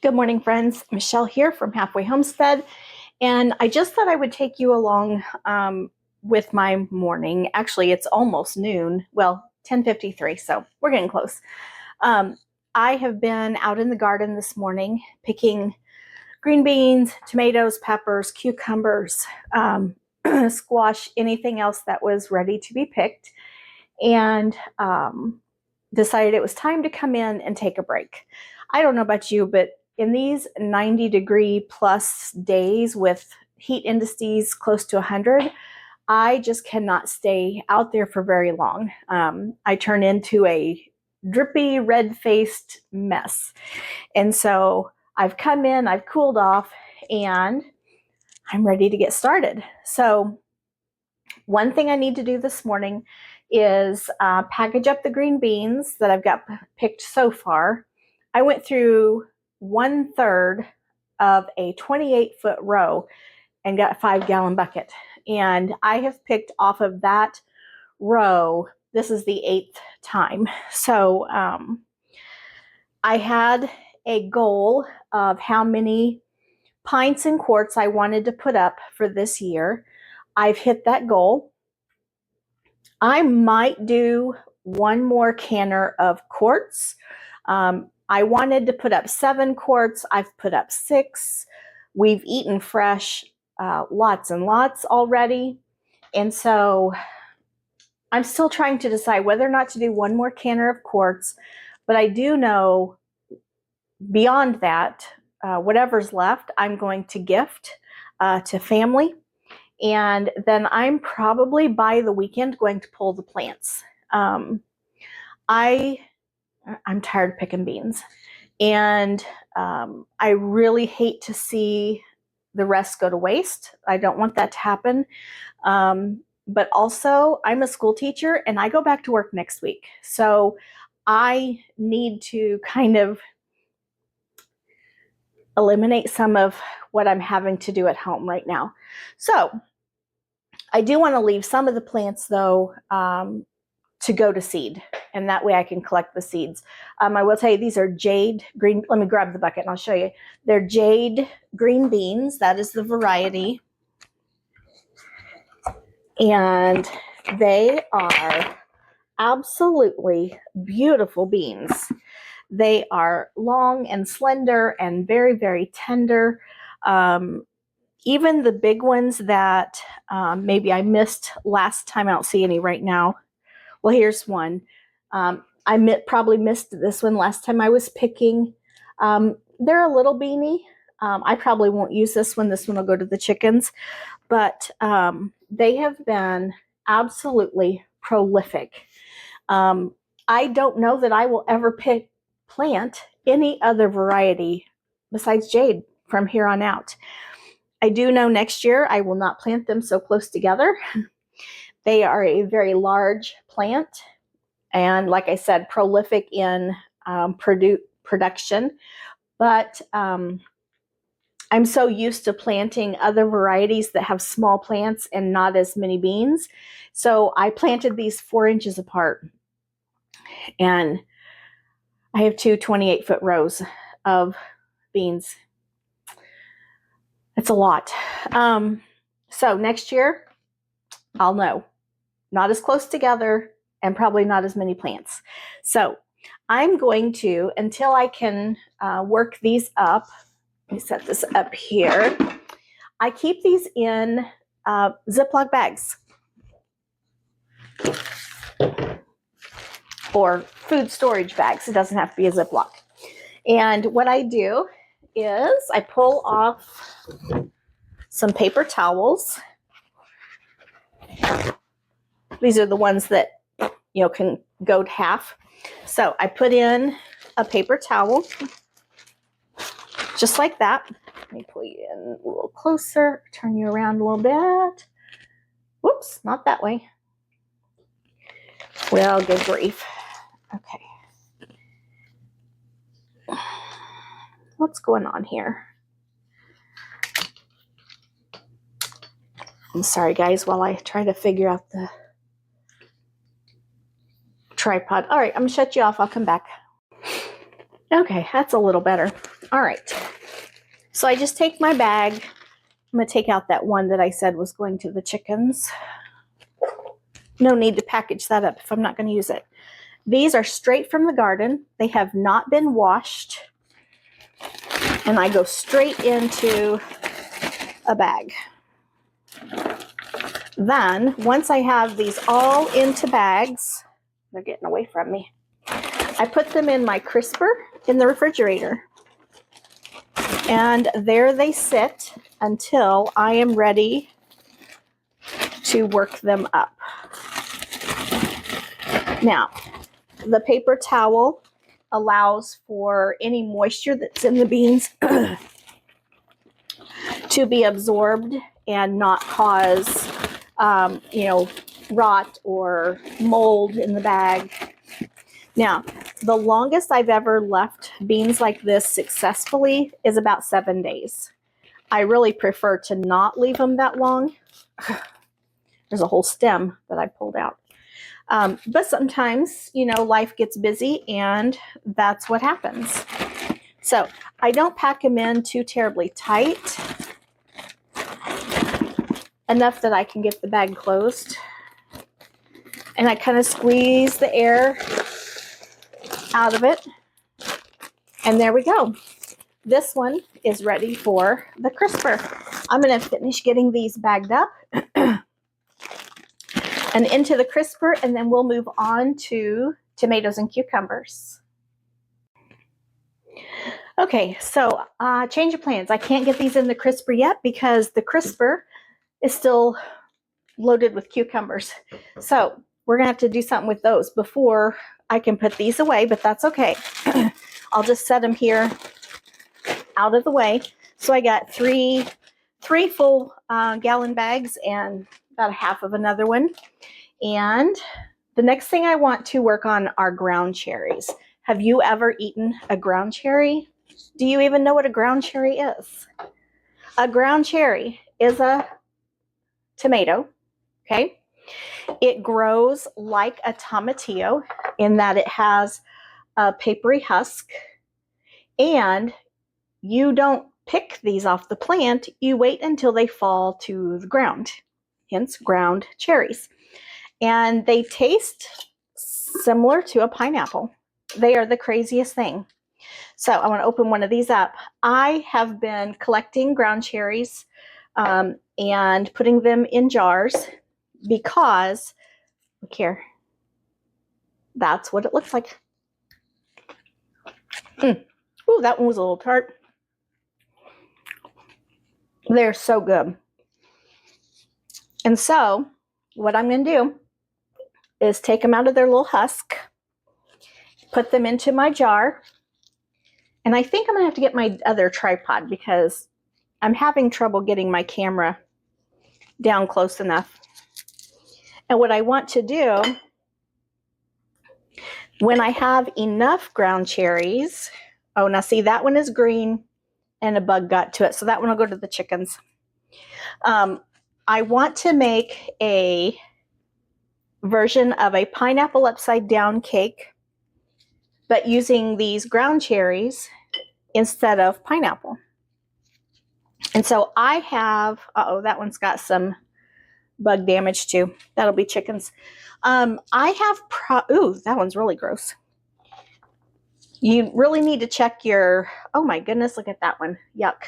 Good morning, friends. Michelle here from Halfway Homestead, and I just thought I would take you along with my morning. Actually, it's almost noon. Well, 10:53, so we're getting close. I have been out in the garden this morning picking green beans, tomatoes, peppers, cucumbers, squash, anything else that was ready to be picked, and decided it was time to come in and take a break. I don't know about you, but in these 90-degree plus days with heat indices close to 100, I just cannot stay out there for very long. I turn into a drippy, red-faced mess. And so I've come in, I've cooled off, and I'm ready to get started. So one thing I need to do this morning is package up the green beans that I've got picked so far. I went through 1/3 of a 28-foot row and got a 5-gallon bucket. And I have picked off of that row. This is the 8th time. So I had a goal of how many pints and quarts I wanted to put up for this year. I've hit that goal. I might do one more canner of quarts. I wanted to put up 7 quarts. I've put up 6. We've eaten fresh lots and lots already. And so I'm still trying to decide whether or not to do one more canner of quarts. But I do know beyond that, whatever's left, I'm going to gift to family. And then I'm probably by the weekend going to pull the plants. I'm tired of picking beans. And I really hate to see the rest go to waste. I don't want that to happen. But also, I'm a school teacher and I go back to work next week. So I need to kind of eliminate some of what I'm having to do at home right now. So I do want to leave some of the plants, though, to go to seed, and that way I can collect the seeds. I will tell you, these are jade green. Let me grab the bucket and I'll show you. They're jade green beans. That is the variety. And they are absolutely beautiful beans. They are long and slender and very, very tender. Even the big ones that maybe I missed last time, I don't see any right now. Well, here's one. I probably missed this one last time I was picking. They're a little beany. I probably won't use this one. This one will go to the chickens. But they have been absolutely prolific. I don't know that I will ever plant any other variety besides jade from here on out. I do know next year I will not plant them so close together. They are a very large plant and, like I said, prolific in production. But I'm so used to planting other varieties that have small plants and not as many beans. So I planted these 4 inches apart. And I have 2 28-foot rows of beans. It's a lot. So next year, I'll know. Not as close together and probably not as many plants. So I'm going to, until I can work these up, let me set this up here. I keep these in Ziploc bags or food storage bags. It doesn't have to be a Ziploc. And what I do is I pull off some paper towels. These are the ones that, can go half. So I put in a paper towel, just like that. Let me pull you in a little closer, turn you around a little bit. Whoops, not that way. Well, good grief. Okay. What's going on here? I'm sorry, guys, while I try to figure out the tripod. All right, I'm going to shut you off. I'll come back. Okay, that's a little better. All right. So I just take my bag. I'm going to take out that one that I said was going to the chickens. No need to package that up if I'm not going to use it. These are straight from the garden. They have not been washed. And I go straight into a bag. Then, once I have these all into bags, they're getting away from me, I put them in my crisper in the refrigerator. And there they sit until I am ready to work them up. Now, the paper towel allows for any moisture that's in the beans to be absorbed and not cause, rot or mold in the bag. Now, the longest I've ever left beans like this successfully is about 7 days. I really prefer to not leave them that long. There's a whole stem that I pulled out. But sometimes, life gets busy and that's what happens. So I don't pack them in too terribly tight, enough that I can get the bag closed. And I kind of squeeze the air out of it. And there we go. This one is ready for the crisper. I'm going to finish getting these bagged up and into the crisper, and then we'll move on to tomatoes and cucumbers. Okay, so change of plans. I can't get these in the crisper yet because the crisper is still loaded with cucumbers. So we're going to have to do something with those before I can put these away, but that's okay. I'll just set them here out of the way. So I got three full gallon bags and about a half of another one. And the next thing I want to work on are ground cherries. Have you ever eaten a ground cherry? Do you even know what a ground cherry is? A ground cherry is a tomato, okay? It grows like a tomatillo in that it has a papery husk, and you don't pick these off the plant. You wait until they fall to the ground, hence ground cherries. And they taste similar to a pineapple. They are the craziest thing. So I want to open one of these up. I have been collecting ground cherries and putting them in jars because, look here, that's what it looks like. Ooh, that one was a little tart. They're so good. And so what I'm going to do is take them out of their little husk, put them into my jar, and I think I'm going to have to get my other tripod because I'm having trouble getting my camera down close enough. And what I want to do, when I have enough ground cherries, oh, now see, that one is green and a bug got to it, so that one will go to the chickens. I want to make a version of a pineapple upside down cake, but using these ground cherries instead of pineapple. And so I have, that one's got some bug damage too. That'll be chickens. I have, that one's really gross. You really need to check your, oh my goodness, look at that one. Yuck.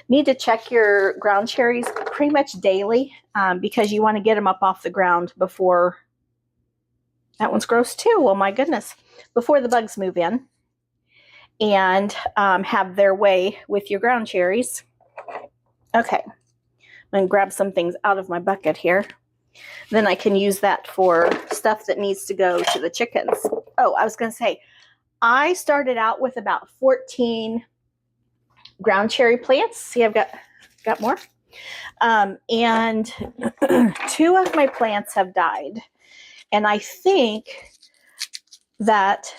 Need to check your ground cherries pretty much daily because you want to get them up off the ground before, that one's gross too. Well, my goodness, before the bugs move in and have their way with your ground cherries. Okay, I'm going to grab some things out of my bucket here. Then I can use that for stuff that needs to go to the chickens. Oh, I was going to say, I started out with about 14 ground cherry plants. See, I've got more. And 2 of my plants have died. And I think that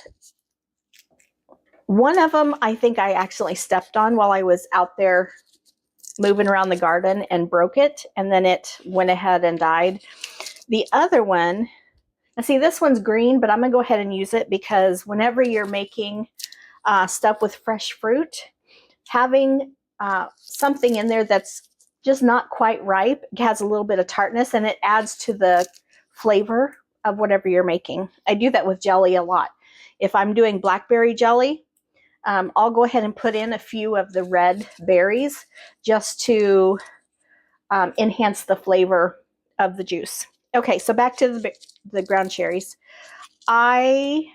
one of them, I think I actually stepped on while I was out there moving around the garden and broke it. And then it went ahead and died. The other one, now see, this one's green, but I'm going to go ahead and use it because whenever you're making stuff with fresh fruit, having something in there that's just not quite ripe, it has a little bit of tartness, and it adds to the flavor of whatever you're making. I do that with jelly a lot. If I'm doing blackberry jelly, I'll go ahead and put in a few of the red berries just to enhance the flavor of the juice. Okay, so back to the ground cherries. The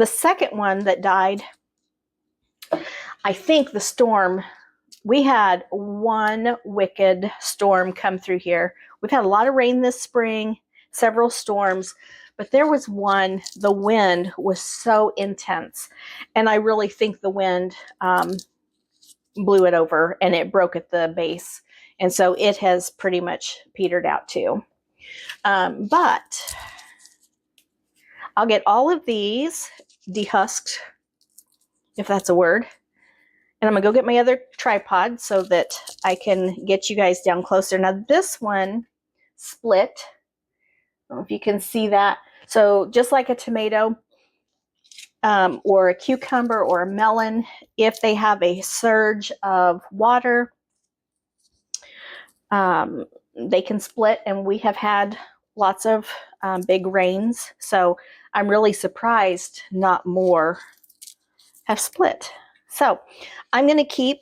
second one that died, I think the storm, we had one wicked storm come through here. We've had a lot of rain this spring, several storms, but there was one, the wind was so intense. And I really think the wind blew it over and it broke at the base. And so it has pretty much petered out too. But I'll get all of these dehusked, if that's a word. And I'm going to go get my other tripod so that I can get you guys down closer. Now this one split. I don't know if you can see that. So just like a tomato or a cucumber or a melon, if they have a surge of water, they can split. And we have had lots of big rains. So I'm really surprised not more have split. So I'm going to keep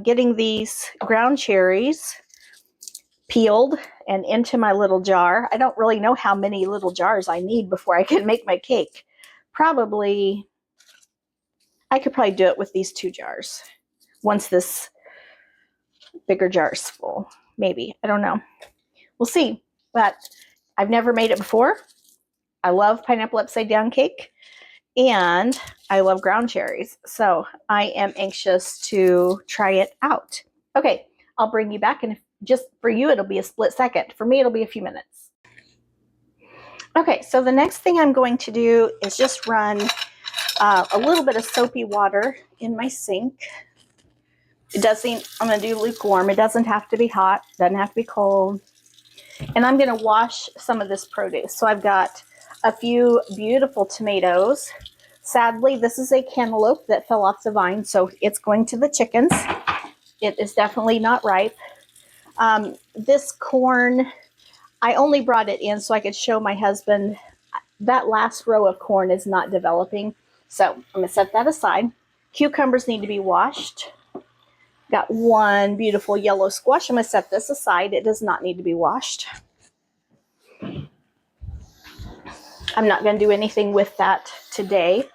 getting these ground cherries peeled and into my little jar. I don't really know how many little jars I need before I can make my cake. Probably, I could probably do it with these 2 jars once this bigger jar is full. Maybe, I don't know. We'll see, but I've never made it before. I love pineapple upside down cake and I love ground cherries. So I am anxious to try it out. Okay, I'll bring you back, and just for you, it'll be a split second. For me, it'll be a few minutes. Okay, so the next thing I'm going to do is just run a little bit of soapy water in my sink. I'm going to do lukewarm. It doesn't have to be hot, doesn't have to be cold. And I'm going to wash some of this produce. So I've got a few beautiful tomatoes. Sadly, this is a cantaloupe that fell off the vine, so it's going to the chickens. It is definitely not ripe. This corn, I only brought it in so I could show my husband that last row of corn is not developing. So I'm going to set that aside. Cucumbers need to be washed. Got one beautiful yellow squash. I'm going to set this aside. It does not need to be washed. I'm not going to do anything with that today.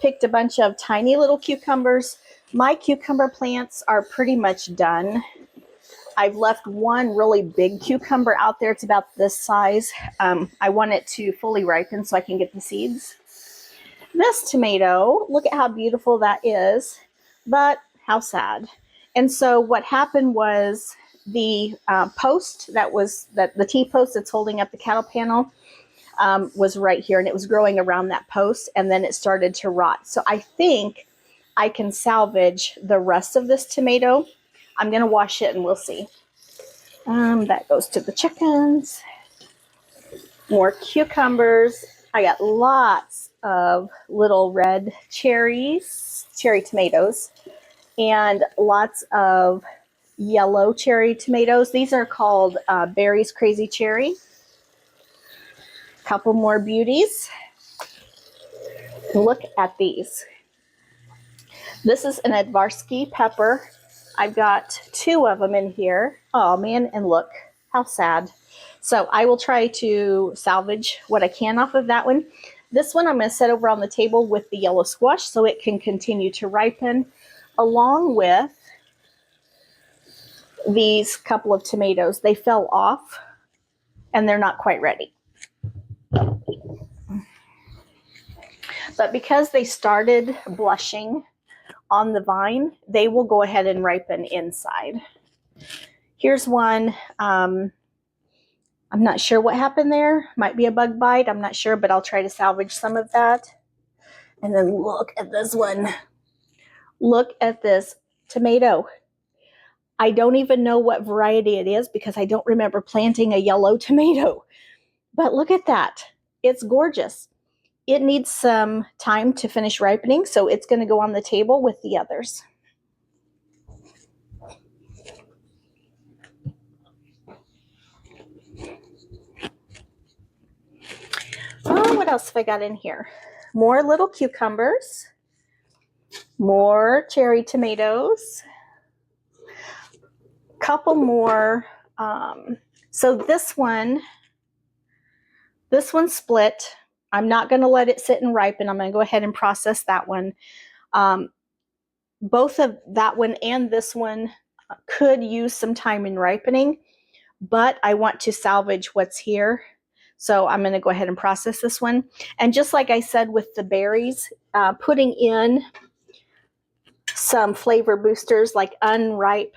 Picked a bunch of tiny little cucumbers. My cucumber plants are pretty much done. I've left one really big cucumber out there. It's about this size. I want it to fully ripen so I can get the seeds. This tomato, look at how beautiful that is, but how sad. And so what happened was the post the T-post that's holding up the cattle panel was right here, and it was growing around that post, and then it started to rot. So I think I can salvage the rest of this tomato. I'm going to wash it and we'll see. That goes to the chickens. More cucumbers. I got lots of little red cherry tomatoes, and lots of yellow cherry tomatoes. These are called Barry's Crazy Cherry. Couple more beauties. Look at these. This is an Advarsky pepper. I've got 2 of them in here. Oh man, and look how sad. So I will try to salvage what I can off of that one. This one I'm going to set over on the table with the yellow squash so it can continue to ripen, along with these couple of tomatoes. They fell off and they're not quite ready. But because they started blushing on the vine, they will go ahead and ripen inside. Here's one. I'm not sure what happened there. Might be a bug bite. I'm not sure, but I'll try to salvage some of that. And then look at this one. Look at this tomato. I don't even know what variety it is because I don't remember planting a yellow tomato. But look at that. It's gorgeous. It needs some time to finish ripening, so it's going to go on the table with the others. Oh, what else have I got in here? More little cucumbers, more cherry tomatoes, couple more. So this one split. I'm not going to let it sit and ripen. I'm going to go ahead and process that one. Both of that one and this one could use some time in ripening, but I want to salvage what's here. So I'm going to go ahead and process this one. And just like I said with the berries, putting in some flavor boosters like unripe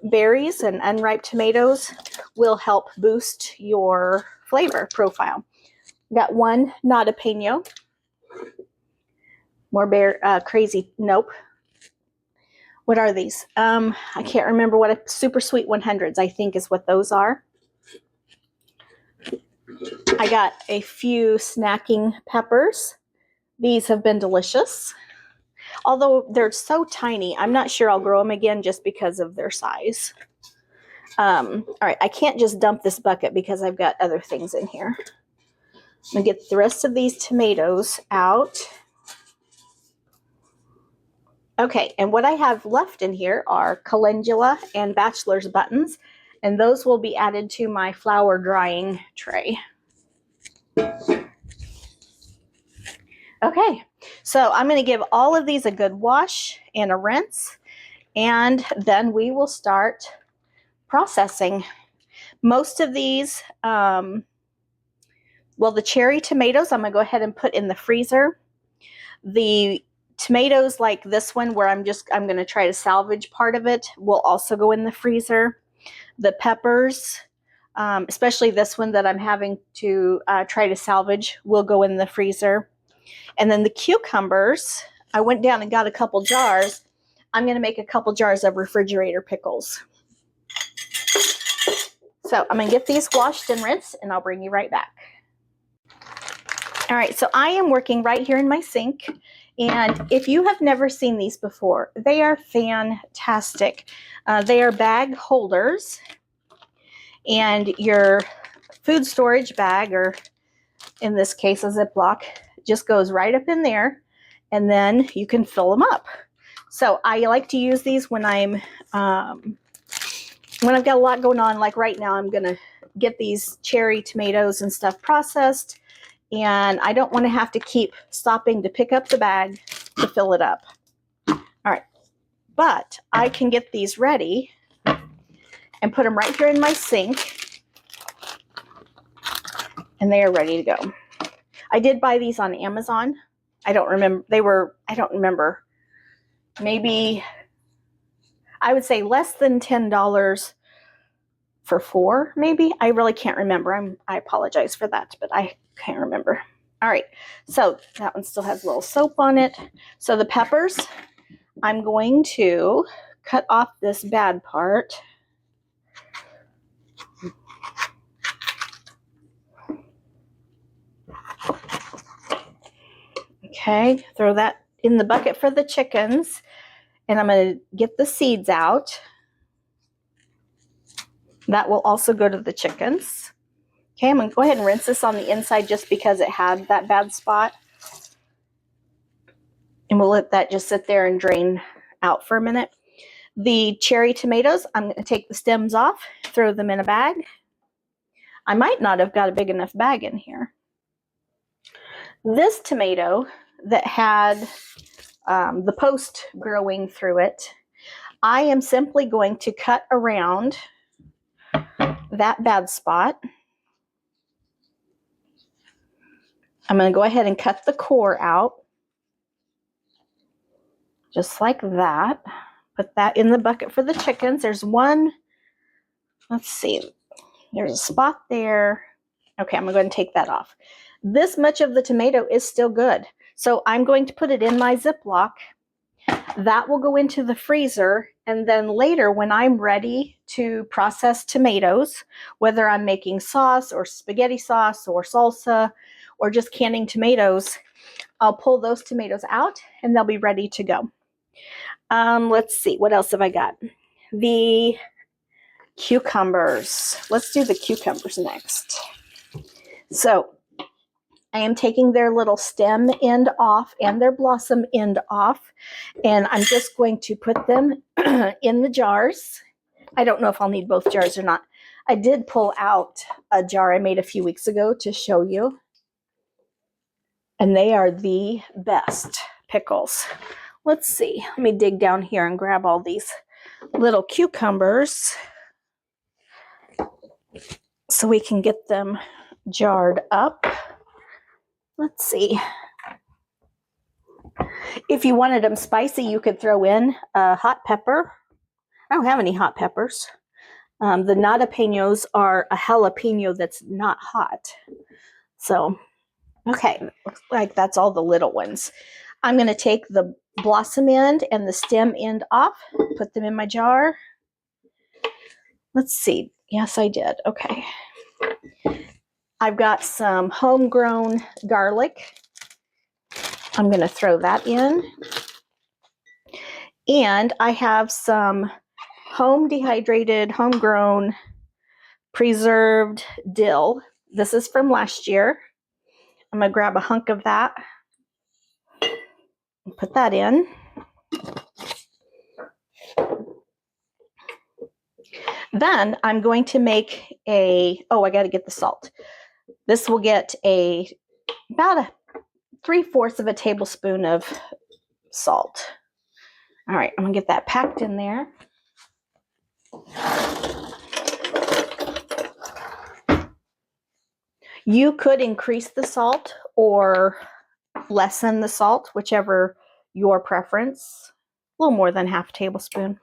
berries and unripe tomatoes will help boost your flavor profile. Got one jalapeno. More crazy. Nope. What are these? I can't remember what a super sweet 100s I think is what those are. I got a few snacking peppers. These have been delicious. Although they're so tiny, I'm not sure I'll grow them again just because of their size. All right, I can't just dump this bucket because I've got other things in here. I'm going to get the rest of these tomatoes out. Okay, and what I have left in here are calendula and bachelor's buttons, and those will be added to my flour drying tray. Okay, so I'm going to give all of these a good wash and a rinse, and then we will start processing. Most of these, well, the cherry tomatoes, I'm going to go ahead and put in the freezer. The tomatoes like this one where I'm going to try to salvage part of it will also go in the freezer. The peppers, especially this one that I'm having to try to salvage, will go in the freezer. And then the cucumbers, I went down and got a couple jars. I'm going to make a couple jars of refrigerator pickles. So I'm going to get these washed and rinsed, and I'll bring you right back. All right, so I am working right here in my sink. And if you have never seen these before, they are fantastic. They are bag holders. And your food storage bag, or in this case a Ziploc, just goes right up in there, and then you can fill them up. So I like to use these when I've got a lot going on. Like right now, I'm gonna get these cherry tomatoes and stuff processed, and I don't want to have to keep stopping to pick up the bag to fill it up. All right, but I can get these ready and put them right here in my sink, and they are ready to go. I did buy these on Amazon. I don't remember. Maybe I would say less than $10 for 4, maybe. I really can't remember. I apologize for that, but I can't remember. All right, so that one still has a little soap on it. So the peppers, I'm going to cut off this bad part. Okay, throw that in the bucket for the chickens, and I'm going to get the seeds out. That will also go to the chickens. Okay, I'm going to go ahead and rinse this on the inside just because it had that bad spot. And we'll let that just sit there and drain out for a minute. The cherry tomatoes, I'm going to take the stems off, throw them in a bag. I might not have got a big enough bag in here. This tomato that had the post growing through it, I am simply going to cut around that bad spot. I'm going to go ahead and cut the core out, just like that. Put that in the bucket for the chickens. There's one, let's see, there's a spot there. Okay, I'm going to go ahead and take that off. This much of the tomato is still good. So I'm going to put it in my Ziploc. That will go into the freezer, and then later when I'm ready to process tomatoes, whether I'm making sauce or spaghetti sauce or salsa or just canning tomatoes, I'll pull those tomatoes out and they'll be ready to go. Let's see, what else have I got? The cucumbers. Let's do the cucumbers next. So I am taking their little stem end off and their blossom end off, and I'm just going to put them in the jars. I don't know if I'll need both jars or not. I did pull out a jar I made a few weeks ago to show you, and they are the best pickles. Let's see. Let me dig down here and grab all these little cucumbers so we can get them jarred up. Let's see. If you wanted them spicy, you could throw in a hot pepper. I don't have any hot peppers. The nadapenos are a jalapeno that's not hot. So, okay, looks like that's all the little ones. I'm going to take the blossom end and the stem end off, put them in my jar. Let's see. Yes, I did. Okay. I've got some homegrown garlic. I'm going to throw that in. And I have some home dehydrated, homegrown, preserved dill. This is from last year. I'm going to grab a hunk of that and put that in. Then I'm going to make I got to get the salt. This will get about 3/4 of a tablespoon of salt. All right, I'm gonna get that packed in there. You could increase the salt or lessen the salt, whichever your preference. A little more than half a tablespoon.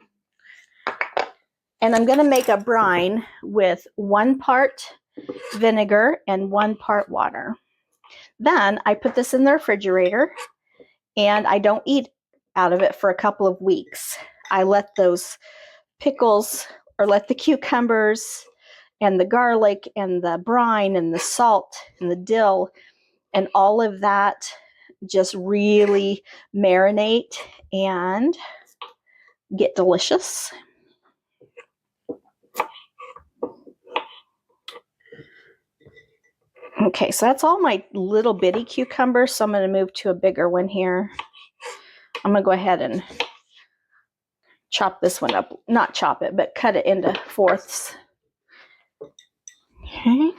And I'm gonna make a brine with 1 part vinegar and 1 part water. Then I put this in the refrigerator, and I don't eat out of it for a couple of weeks. I let those pickles, or let the cucumbers and the garlic and the brine and the salt and the dill and all of that just really marinate and get delicious. Okay, so that's all my little bitty cucumbers, so I'm going to move to a bigger one here. I'm going to go ahead and chop this one up. Not chop it, but cut it into fourths. Okay.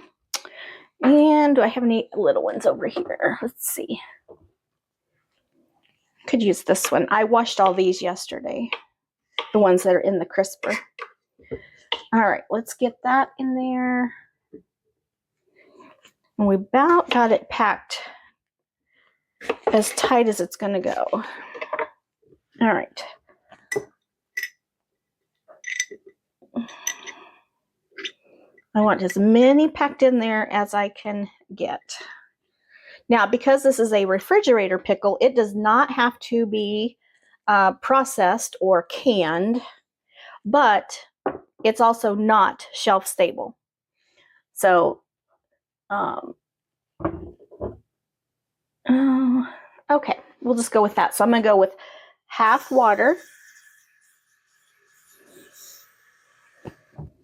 And do I have any little ones over here? Let's see. Could use this one. I washed all these yesterday. The ones that are in the crisper. All right, let's get that in there. And we about got it packed as tight as it's going to go. All right. I want as many packed in there as I can get. Now, because this is a refrigerator pickle, it does not have to be processed or canned, but it's also not shelf stable. So, okay, we'll just go with that. So I'm going to go with half water.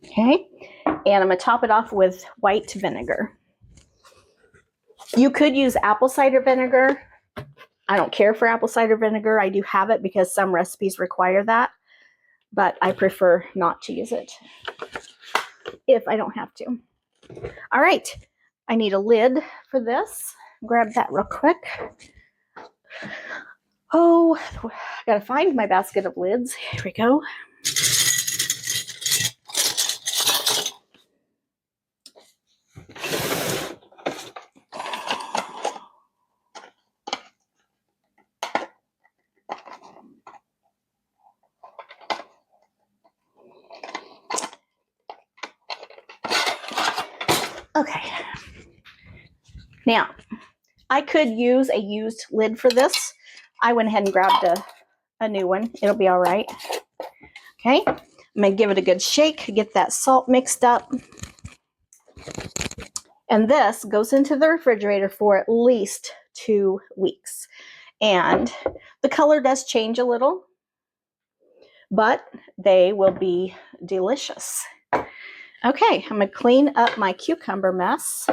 Okay, and I'm going to top it off with white vinegar. You could use apple cider vinegar. I don't care for apple cider vinegar. I do have it because some recipes require that, but I prefer not to use it if I don't have to. All right, I need a lid for this. Grab that real quick. Oh, I gotta find my basket of lids. Here we go. Okay. Now, I could use a used lid for this. I went ahead and grabbed a new one. It'll be all right. Okay. I'm going to give it a good shake, get that salt mixed up. And this goes into the refrigerator for at least 2 weeks. And the color does change a little, but they will be delicious. Okay, I'm going to clean up my cucumber mess.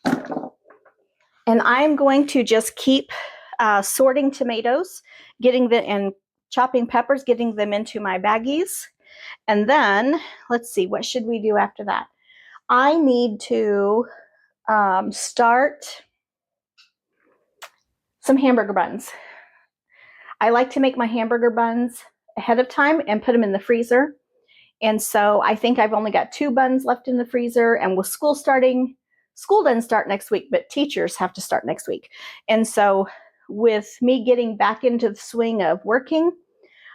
And I'm going to just keep sorting tomatoes, and chopping peppers, getting them into my baggies. And then, let's see, what should we do after that? I need to start some hamburger buns. I like to make my hamburger buns ahead of time and put them in the freezer. And so I think I've only got 2 buns left in the freezer. And with school starting, school doesn't start next week, but teachers have to start next week. And so with me getting back into the swing of working,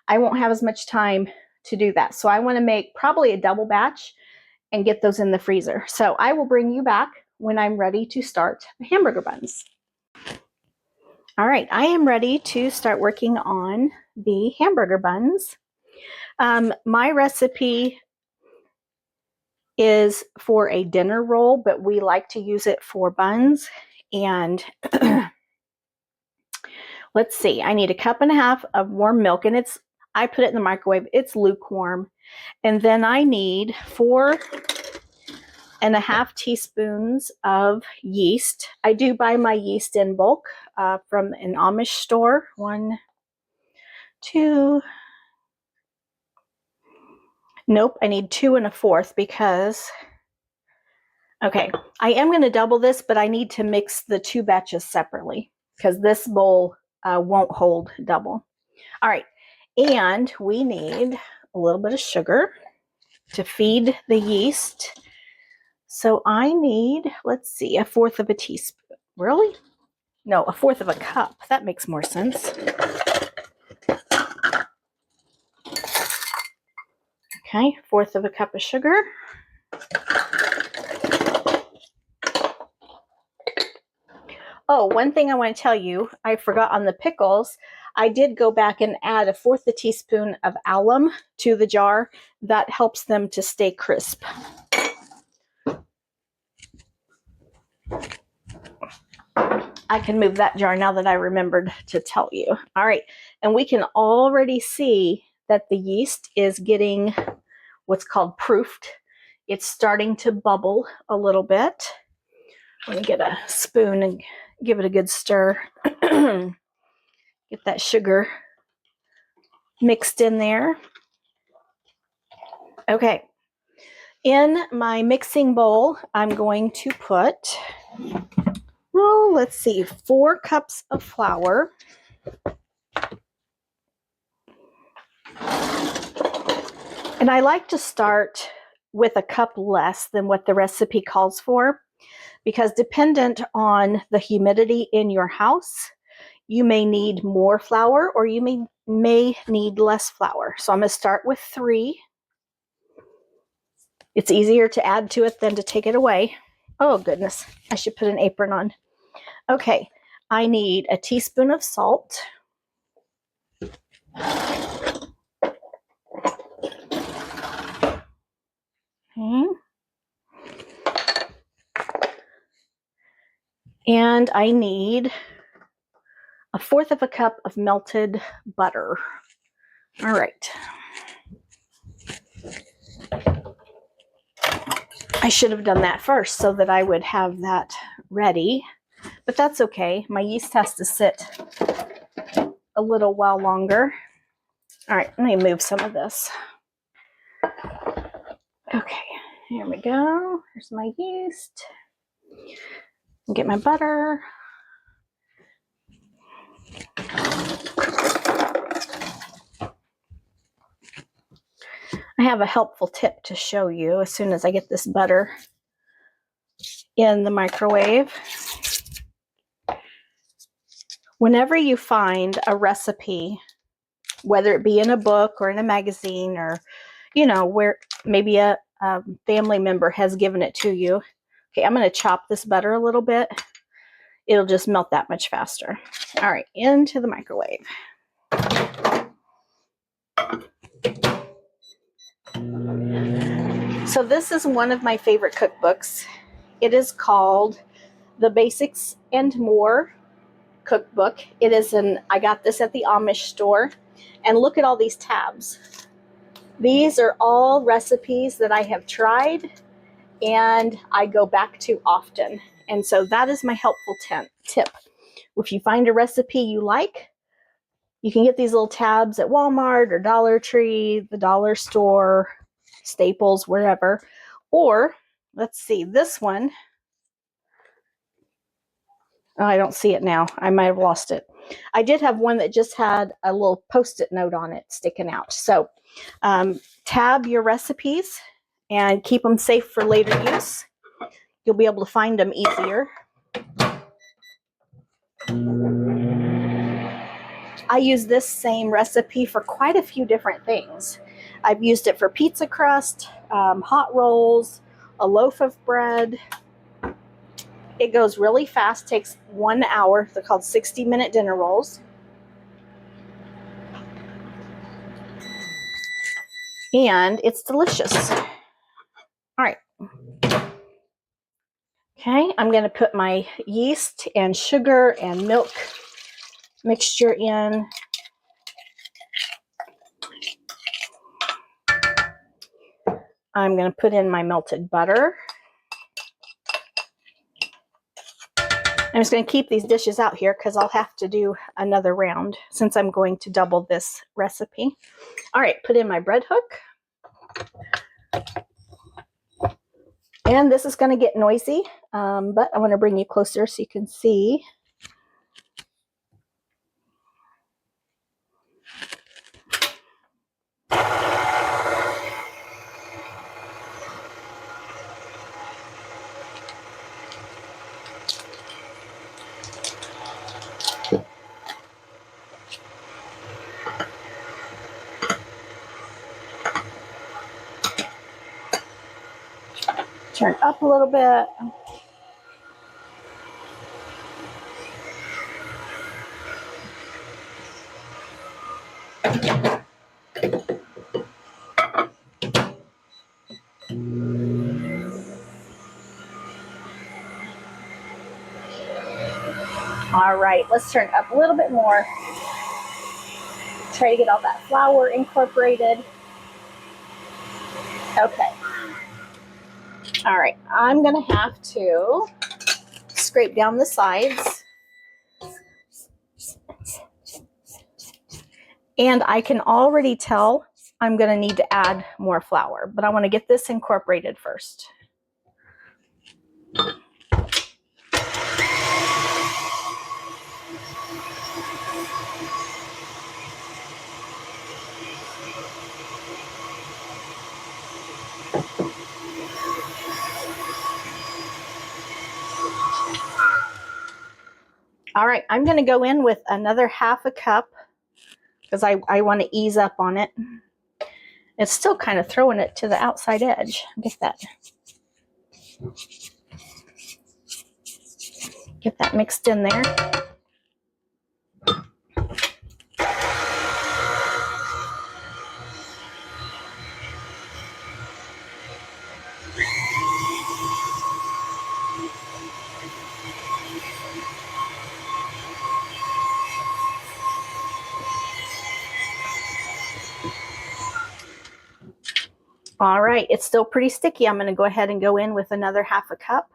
I won't have as much time to do that. So I want to make probably a double batch and get those in the freezer. So I will bring you back when I'm ready to start the hamburger buns. All right, I am ready to start working on the hamburger buns. My recipe is for a dinner roll, but we like to use it for buns. And let's see, I need 1.5 cups of warm milk, and I put it in the microwave. It's lukewarm. And then I need 4.5 teaspoons of yeast. I do buy my yeast in bulk from an Amish store. 1, 2. Nope, I need 2 1/4 because, okay, I am going to double this, but I need to mix the 2 batches separately because this bowl won't hold double. All right, and we need a little bit of sugar to feed the yeast. So I need, let's see, 1/4 teaspoon. Really? No, 1/4 cup. That makes more sense. Okay, 1/4 cup of sugar. Oh, one thing I want to tell you, I forgot on the pickles, I did go back and add 1/4 teaspoon of alum to the jar. That helps them to stay crisp. I can move that jar now that I remembered to tell you. All right, and we can already see that the yeast is getting what's called proofed. It's starting to bubble a little bit. Let me get a spoon and give it a good stir. Get that sugar mixed in there. Okay. In my mixing bowl, I'm going to put, well, let's see, 4 cups of flour. And I like to start with a cup less than what the recipe calls for, because dependent on the humidity in your house, you may need more flour or you may need less flour. So I'm going to start with 3. It's easier to add to it than to take it away. Oh, goodness. I should put an apron on. Okay. I need a teaspoon of salt. Okay. And I need 1/4 cup of melted butter. All right. I should have done that first so that I would have that ready, but that's okay. My yeast has to sit a little while longer. All right, let me move some of this. Okay, here we go. Here's my yeast. Get my butter. I have a helpful tip to show you as soon as I get this butter in the microwave. Whenever you find a recipe, whether it be in a book or in a magazine or, where maybe a family member has given it to you. Okay, I'm going to chop this butter a little bit. It'll just melt that much faster. All right, into the microwave. So this is one of my favorite cookbooks. It is called The Basics and More Cookbook. I got this at the Amish store. And look at all these tabs. These are all recipes that I have tried and I go back to often. And so that is my helpful tip. If you find a recipe you like, you can get these little tabs at Walmart or Dollar Tree, the dollar store, Staples, wherever. Or, let's see, this one. Oh, I don't see it now. I might have lost it. I did have one that just had a little Post-it note on it sticking out. So tab your recipes and keep them safe for later use. You'll be able to find them easier. I use this same recipe for quite a few different things. I've used it for pizza crust, hot rolls, a loaf of bread. It goes really fast, takes 1 hour. They're called 60-minute dinner rolls. And it's delicious. All right. Okay, I'm going to put my yeast and sugar and milk mixture in. I'm going to put in my melted butter. I'm just going to keep these dishes out here because I'll have to do another round since I'm going to double this recipe. All right, put in my bread hook. And this is going to get noisy, but I want to bring you closer so you can see. Turn up a little bit. All right, let's turn up a little bit more. Try to get all that flour incorporated. Okay. All right, I'm going to have to scrape down the sides. And I can already tell I'm going to need to add more flour, but I want to get this incorporated first. All right, I'm going to go in with another half a cup because I want to ease up on it. It's still kind of throwing it to the outside edge. Get that mixed in there. All right, it's still pretty sticky. I'm going to go ahead and go in with another half a cup.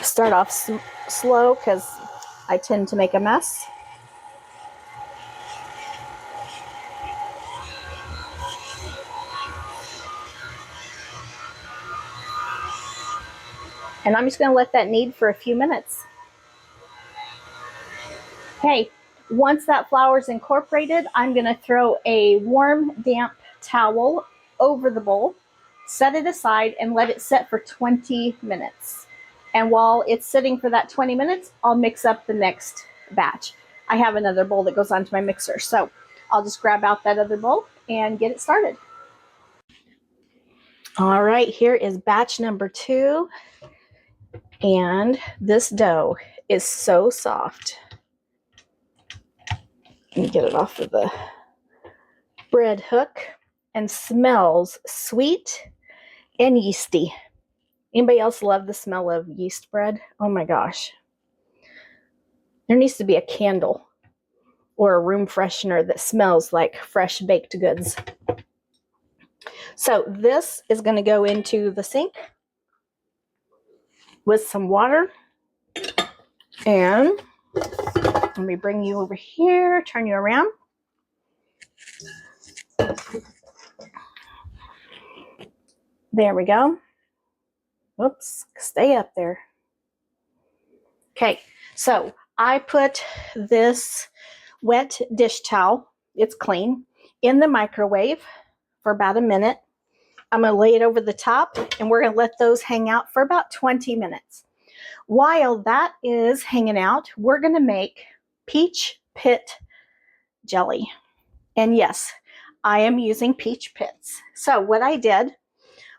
Start off slow because I tend to make a mess. And I'm just going to let that knead for a few minutes. Okay, once that flour is incorporated, I'm going to throw a warm, damp towel over the bowl, set it aside, and let it set for 20 minutes. And while it's sitting for that 20 minutes, I'll mix up the next batch. I have another bowl that goes onto my mixer, so I'll just grab out that other bowl and get it started. All right, here is batch number 2. And this dough is so soft. Let me get it off of the bread hook and smells sweet and yeasty. Anybody else love the smell of yeast bread? Oh my gosh. There needs to be a candle or a room freshener that smells like fresh baked goods. So this is going to go into the sink with some water. And let me bring you over here, turn you around. There we go. Whoops, stay up there. Okay, so I put this wet dish towel, it's clean, in the microwave for about a minute. I'm going to lay it over the top, and we're going to let those hang out for about 20 minutes. While that is hanging out, we're going to make peach pit jelly. And yes, I am using peach pits. So what I did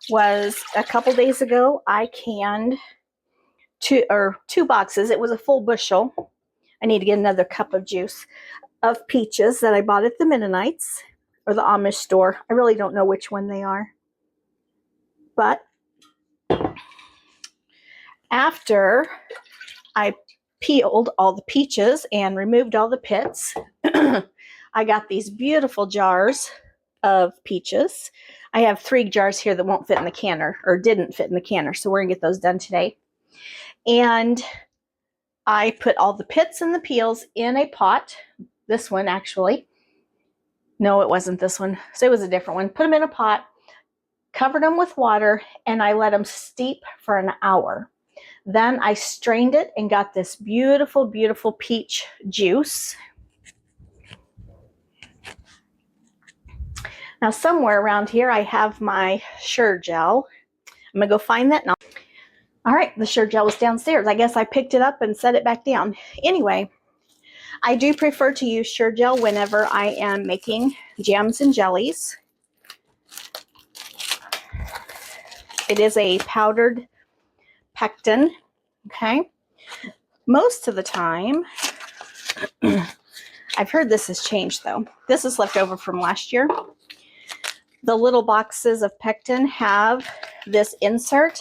was a couple days ago, I canned two boxes. It was a full bushel. I need to get another cup of juice of peaches that I bought at the Mennonites or the Amish store. I really don't know which one they are. But after I peeled all the peaches and removed all the pits, I got these beautiful jars of peaches. I have 3 jars here that won't fit in the canner, or didn't fit in the canner, so we're going to get those done today. And I put all the pits and the peels in a pot. This one, actually. No, it wasn't this one. So it was a different one. Put them in a pot, covered them with water, and I let them steep for an hour. Then I strained it and got this beautiful, beautiful peach juice. Now, somewhere around here, I have my Sure-Jell. I'm going to go find that now. All right, the Sure-Jell was downstairs. I guess I picked it up and set it back down. Anyway, I do prefer to use Sure-Jell whenever I am making jams and jellies. It is a powdered pectin, okay? Most of the time, I've heard this has changed though. This is left over from last year. The little boxes of pectin have this insert,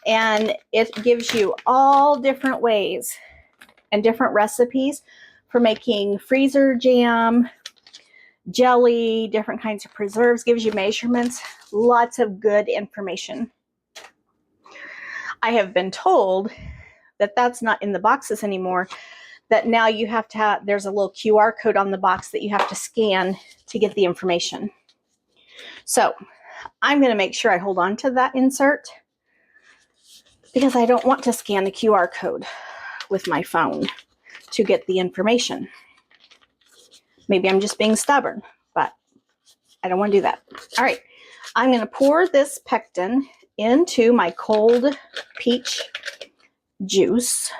and it gives you all different ways and different recipes for making freezer jam, jelly, different kinds of preserves, gives you measurements, lots of good information. I have been told that that's not in the boxes anymore, that now you have to have, there's a little QR code on the box that you have to scan to get the information. So I'm going to make sure I hold on to that insert because I don't want to scan the QR code with my phone to get the information. Maybe I'm just being stubborn, but I don't want to do that. All right, I'm going to pour this pectin into my cold peach juice.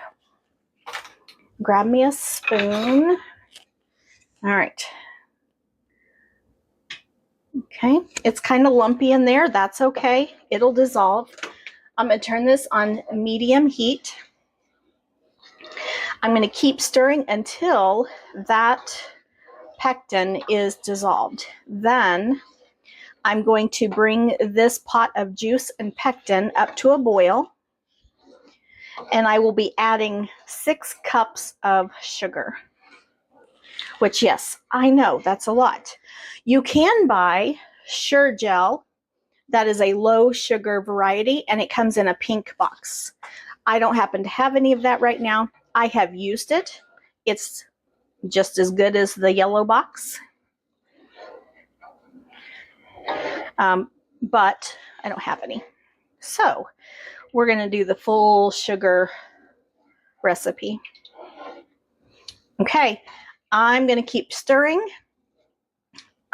Grab me a spoon. All right. Okay, it's kind of lumpy in there. That's okay. It'll dissolve. I'm going to turn this on medium heat. I'm going to keep stirring until that pectin is dissolved. Then I'm going to bring this pot of juice and pectin up to a boil, and I will be adding 6 cups of sugar, which, yes, I know that's a lot. You can buy Sure-Jell that is a low sugar variety, and it comes in a pink box. I don't happen to have any of that right now. I have used it. It's just as good as the yellow box. But I don't have any. So we're going to do the full sugar recipe. Okay, I'm going to keep stirring.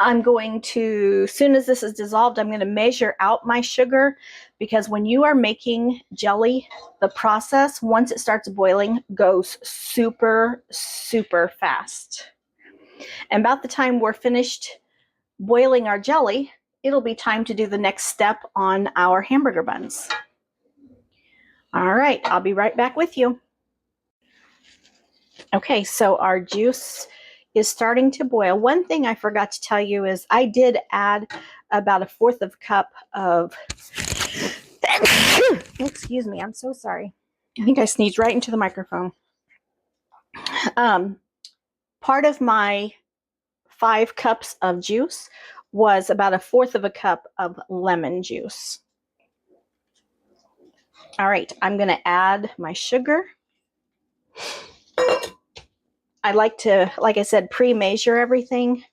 I'm going to, as soon as this is dissolved, I'm going to measure out my sugar, because when you are making jelly, the process, once it starts boiling, goes super, super fast. And about the time we're finished boiling our jelly, it'll be time to do the next step on our hamburger buns. All right, I'll be right back with you. Okay, so our juice is starting to boil. One thing I forgot to tell you is I did add about 1/4 of a cup of, excuse me, I'm so sorry. I think I sneezed right into the microphone. Part of my 5 cups of juice was about 1/4 of a cup of lemon juice. All right, I'm going to add my sugar. I like to, like I said, pre-measure everything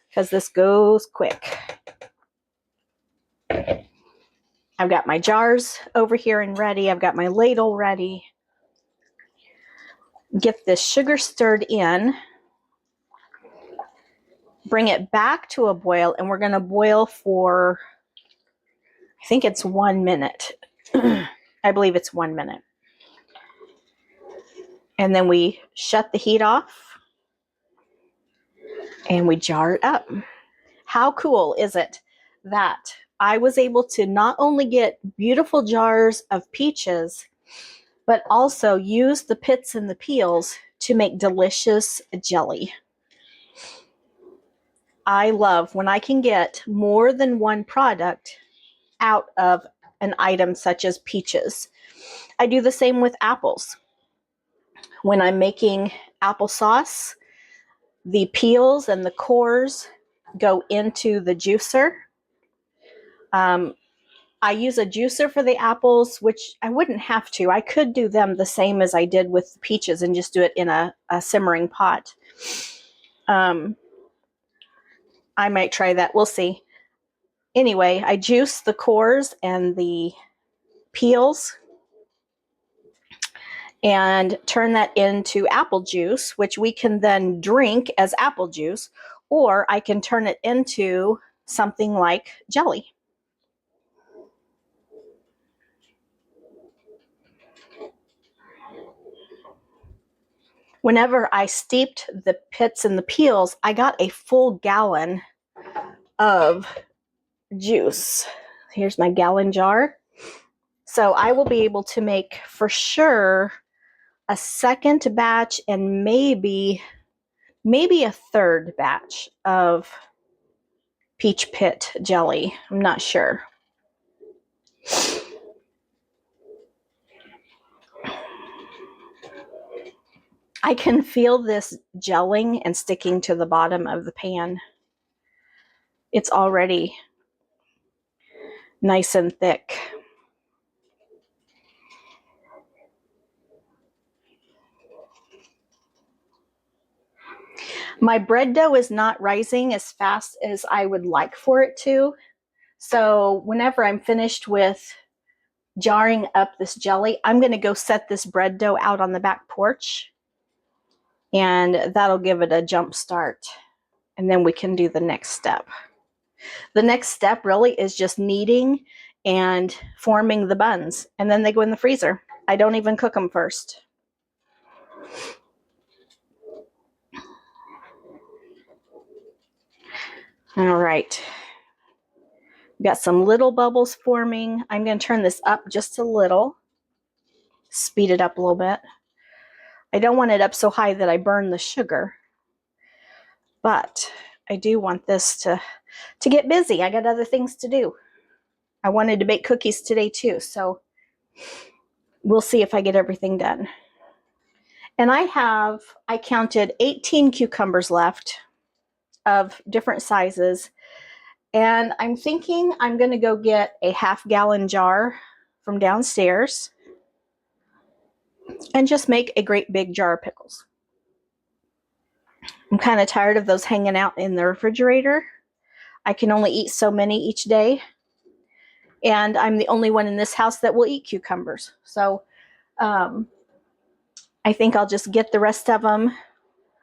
because this goes quick. I've got my jars over here and ready. I've got my ladle ready. Get this sugar stirred in. Bring it back to a boil, and we're going to boil for, I think it's 1 minute. I believe it's 1 minute. And then we shut the heat off and we jar it up. How cool is it that I was able to not only get beautiful jars of peaches, but also use the pits and the peels to make delicious jelly. I love when I can get more than one product out of an item such as peaches. I do the same with apples. When I'm making applesauce, the peels and the cores go into the juicer. I use a juicer for the apples, which I wouldn't have to. I could do them the same as I did with the peaches and just do it in a simmering pot. I might try that. We'll see. Anyway, I juice the cores and the peels and turn that into apple juice, which we can then drink as apple juice, or I can turn it into something like jelly. Whenever I steeped the pits and the peels, I got a full gallon of juice. Here's my gallon jar. So I will be able to make for sure a second batch and maybe a third batch of peach pit jelly. I'm not sure. I can feel this gelling and sticking to the bottom of the pan. It's already nice and thick. My bread dough is not rising as fast as I would like for it to. So whenever I'm finished with jarring up this jelly, I'm going to go set this bread dough out on the back porch. And that'll give it a jump start. And then we can do the next step. The next step really is just kneading and forming the buns. And then they go in the freezer. I don't even cook them first. All right. We've got some little bubbles forming. I'm going to turn this up just a little. Speed it up a little bit. I don't want it up so high that I burn the sugar. But I do want this to get busy. I got other things to do. I wanted to bake cookies today too, so we'll see if I get everything done. And I counted 18 cucumbers left of different sizes. And I'm thinking I'm going to go get a half-gallon jar from downstairs and just make a great big jar of pickles. I'm kind of tired of those hanging out in the refrigerator. I can only eat so many each day. And I'm the only one in this house that will eat cucumbers. So I think I'll just get the rest of them.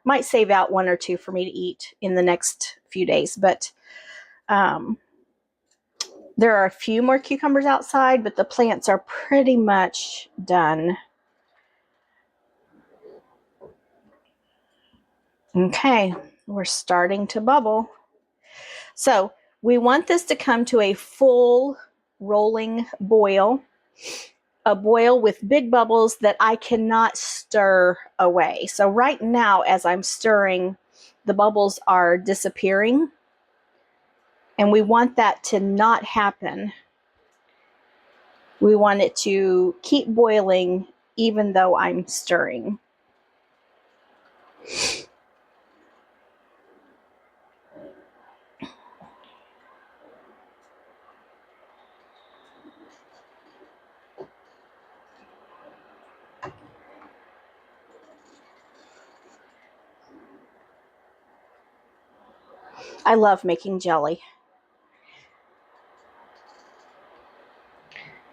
Might save out 1 or 2 for me to eat in the next few days. But there are a few more cucumbers outside, but the plants are pretty much done. Okay, we're starting to bubble. So we want this to come to a full rolling boil, a boil with big bubbles that I cannot stir away. So right now, as I'm stirring, the bubbles are disappearing. And we want that to not happen. We want it to keep boiling even though I'm stirring. I love making jelly.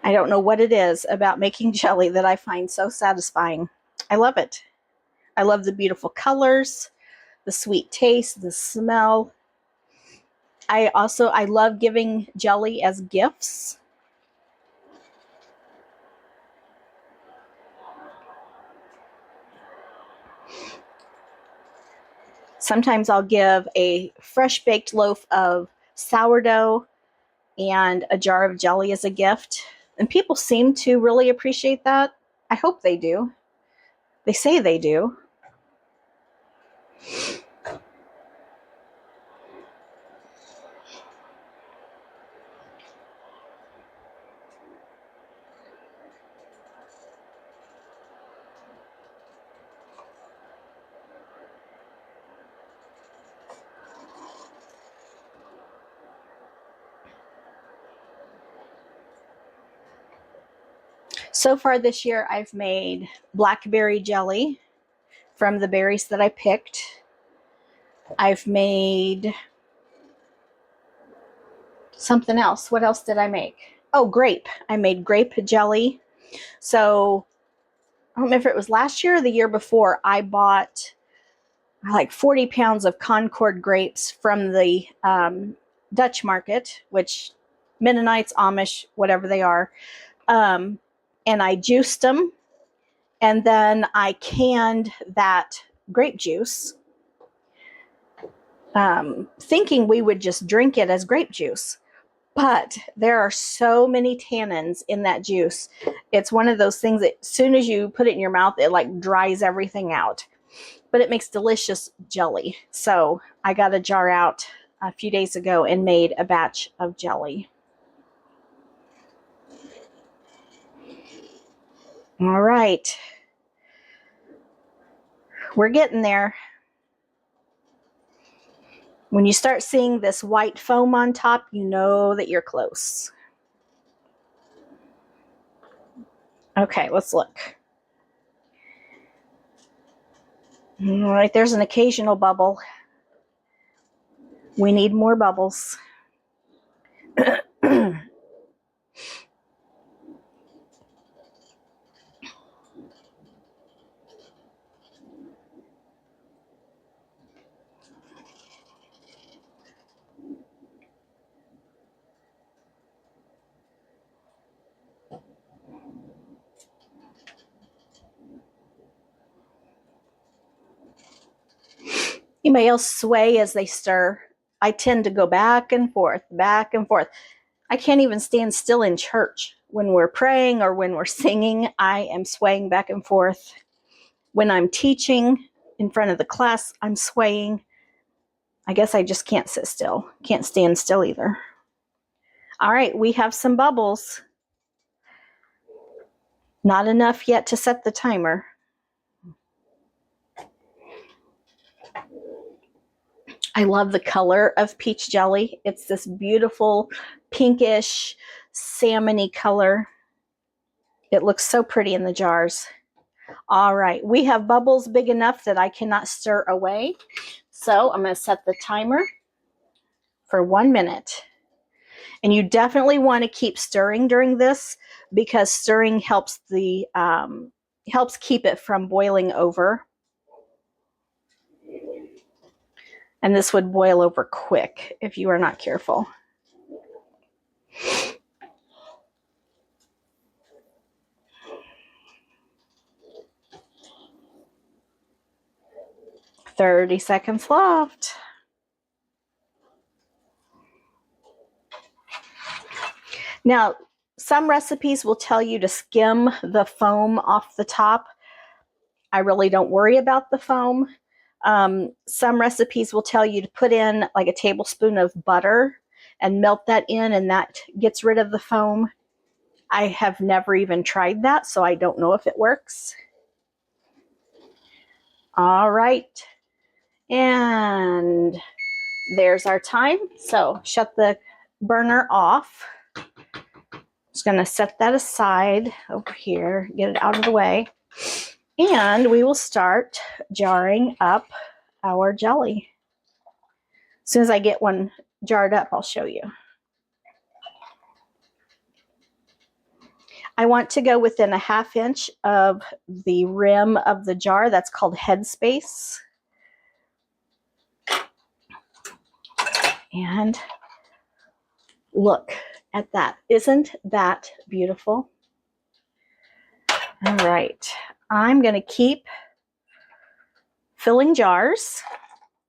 I don't know what it is about making jelly that I find so satisfying. I love it. I love the beautiful colors, the sweet taste, the smell. I love giving jelly as gifts. Sometimes I'll give a fresh baked loaf of sourdough and a jar of jelly as a gift. And people seem to really appreciate that. I hope they do. They say they do. So far this year, I've made blackberry jelly from the berries that I picked. I've made something else. What else did I make? Oh, grape. I made grape jelly. So I don't know if it was last year or the year before, I bought like 40 pounds of Concord grapes from the Dutch market, which Mennonites, Amish, whatever they are. And I juiced them, and then I canned that grape juice, thinking we would just drink it as grape juice. But there are so many tannins in that juice. It's one of those things that as soon as you put it in your mouth, it like dries everything out. But it makes delicious jelly. So I got a jar out a few days ago and made a batch of jelly. All right. We're getting there. When you start seeing this white foam on top, you know that you're close. Okay, let's look. All right, there's an occasional bubble. We need more bubbles. You may also sway as they stir. I tend to go back and forth, back and forth. I can't even stand still in church. When we're praying or when we're singing, I am swaying back and forth. When I'm teaching in front of the class, I'm swaying. I guess I just can't sit still. Can't stand still either. All right, we have some bubbles. Not enough yet to set the timer. I love the color of peach jelly. It's this beautiful pinkish, salmony color. It looks so pretty in the jars. All right, we have bubbles big enough that I cannot stir away. So I'm going to set the timer for 1 minute. And you definitely want to keep stirring during this because stirring helps helps keep it from boiling over. And this would boil over quick if you are not careful. "30 seconds left." Now, some recipes will tell you to skim the foam off the top. I really don't worry about the foam. Some recipes will tell you to put in like a tablespoon of butter and melt that in, and that gets rid of the foam. I have never even tried that, so I don't know if it works. All right. And there's our time. So shut the burner off. Just going to set that aside over here, get it out of the way. And we will start jarring up our jelly. soon as I get one jarred up, I'll show you. I want to go within a 1/2 inch of the rim of the jar. That's called headspace. And look at that. Isn't that beautiful? All right. I'm going to keep filling jars.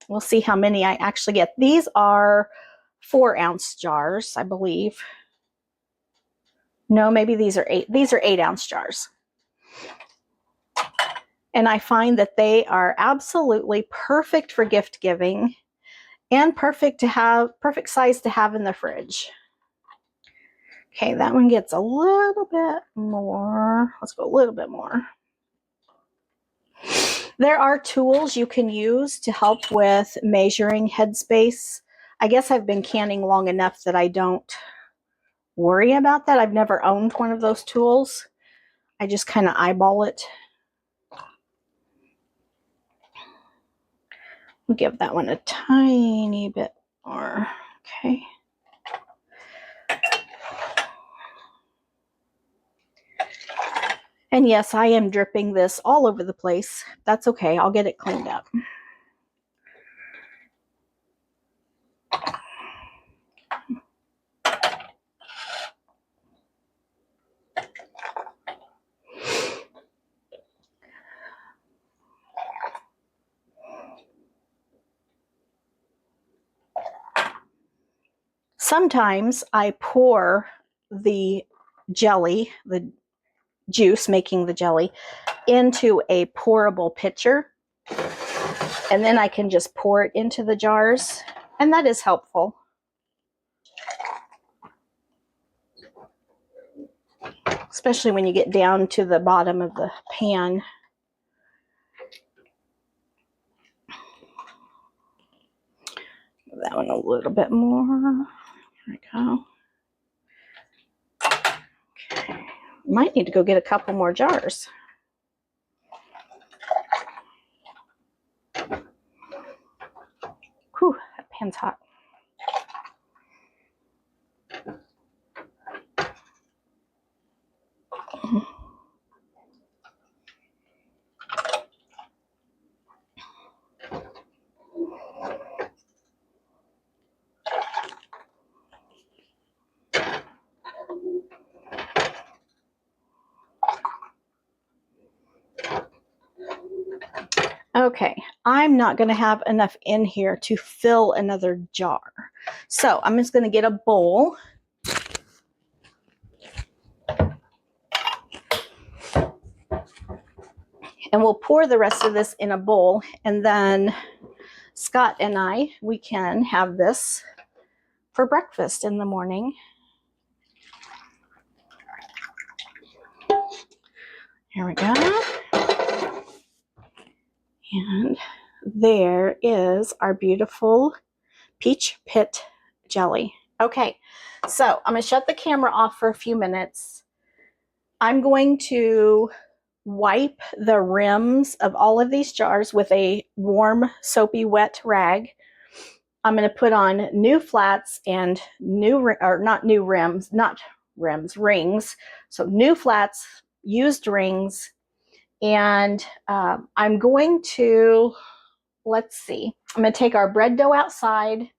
We'll see how many I actually get. These are 4-ounce jars, I believe. No, maybe these are 8. These are 8-ounce jars. And I find that they are absolutely perfect for gift giving and perfect size to have in the fridge. Okay, that one gets a little bit more. Let's go a little bit more. There are tools you can use to help with measuring headspace. I guess I've been canning long enough that I don't worry about that. I've never owned one of those tools. I just kind of eyeball it. We'll give that one a tiny bit more. Okay. And yes, I am dripping this all over the place. That's okay. I'll get it cleaned up. Sometimes I pour the jelly, the juice making the jelly, into a pourable pitcher, and then I can just pour it into the jars, and that is helpful. Especially when you get down to the bottom of the pan. Give that one a little bit more. There we go. Okay. Might need to go get a couple more jars. Whew, that pan's hot. Okay, I'm not going to have enough in here to fill another jar. So I'm just going to get a bowl. And we'll pour the rest of this in a bowl. And then Scott and I, we can have this for breakfast in the morning. Here we go. And there is our beautiful peach pit jelly. Okay, so I'm going to shut the camera off for a few minutes. I'm going to wipe the rims of all of these jars with a warm, soapy, wet rag. I'm going to put on new flats and rings. So new flats, used rings, and I'm going to, let's see, I'm going to take our bread dough outside.